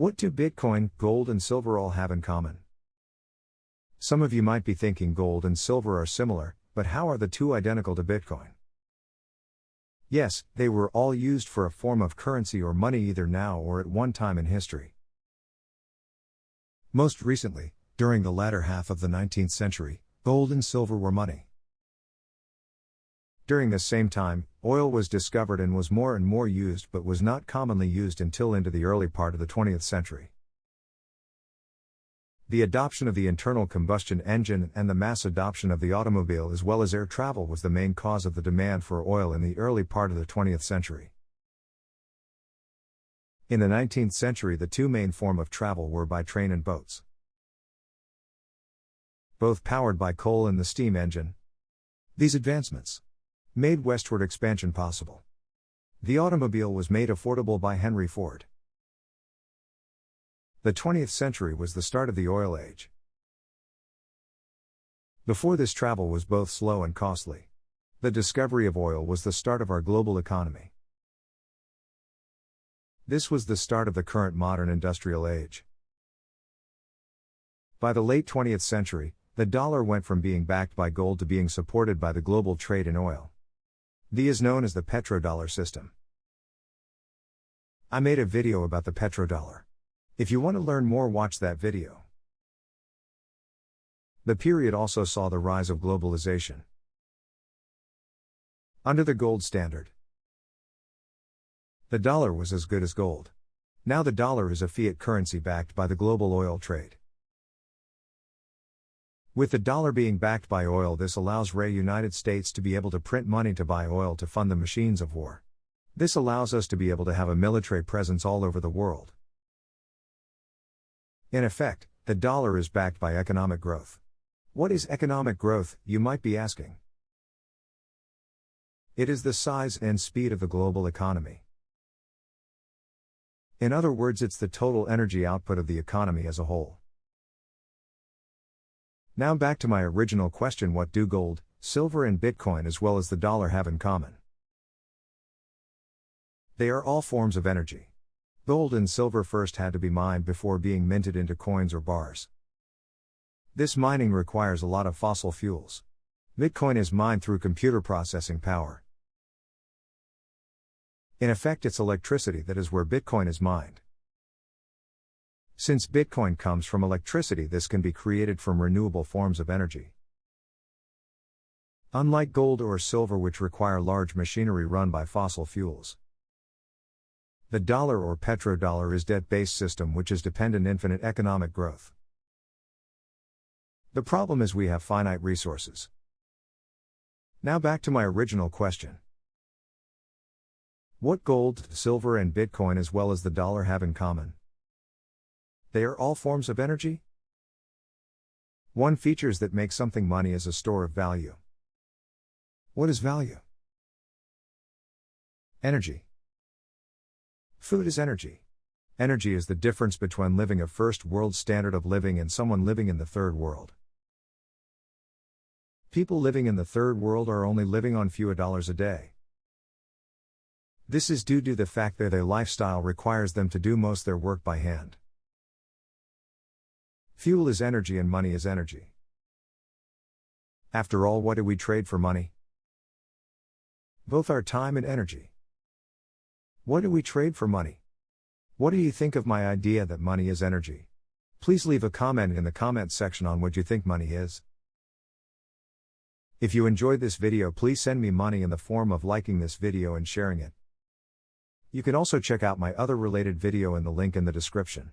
What do Bitcoin, gold, and silver all have in common? Some of you might be thinking gold and silver are similar, but how are the two identical to Bitcoin? Yes, they were all used for a form of currency or money either now or at one time in history. Most recently, during the latter half of the 19th century, gold and silver were money. During this same time, oil was discovered and was more and more used but was not commonly used until into the early part of the 20th century. The adoption of the internal combustion engine and the mass adoption of the automobile as well as air travel was the main cause of the demand for oil in the early part of the 20th century. In the 19th century, the two main forms of travel were by train and boats, both powered by coal and the steam engine. These advancements made westward expansion possible. The automobile was made affordable by Henry Ford. The 20th century was the start of the oil age. Before this, travel was both slow and costly. The discovery of oil was the start of our global economy. This was the start of the current modern industrial age. By the late 20th century, the dollar went from being backed by gold to being supported by the global trade in oil. This is known as the petrodollar system. I made a video about the petrodollar. If you want to learn more, watch that video. The period also saw the rise of globalization. Under the gold standard, the dollar was as good as gold. Now the dollar is a fiat currency backed by the global oil trade. With the dollar being backed by oil, this allows the United States to be able to print money to buy oil to fund the machines of war. This allows us to be able to have a military presence all over the world. In effect, the dollar is backed by economic growth. What is economic growth, you might be asking? It is the size and speed of the global economy. In other words, it's the total energy output of the economy as a whole. Now back to my original question: what do gold, silver, and Bitcoin as well as the dollar have in common? They are all forms of energy. Gold and silver first had to be mined before being minted into coins or bars. This mining requires a lot of fossil fuels. Bitcoin is mined through computer processing power. In effect, it's electricity that is where Bitcoin is mined. Since Bitcoin comes from electricity, this can be created from renewable forms of energy. Unlike gold or silver, which require large machinery run by fossil fuels. The dollar or petrodollar is debt-based system which is dependent infinite economic growth. The problem is we have finite resources. Now back to my original question. What gold, silver, and Bitcoin as well as the dollar have in common? They are all forms of energy. One features that make something money is a store of value. What is value? Energy. Food is energy. Energy is the difference between living a first world standard of living and someone living in the third world. People living in the third world are only living on few dollars a day. This is due to the fact that their lifestyle requires them to do most their work by hand. Fuel is energy and money is energy. After all, what do we trade for money? Both our time and energy. What do we trade for money? What do you think of my idea that money is energy? Please leave a comment in the comment section on what you think money is. If you enjoyed this video, please send me money in the form of liking this video and sharing it. You can also check out my other related video in the link in the description.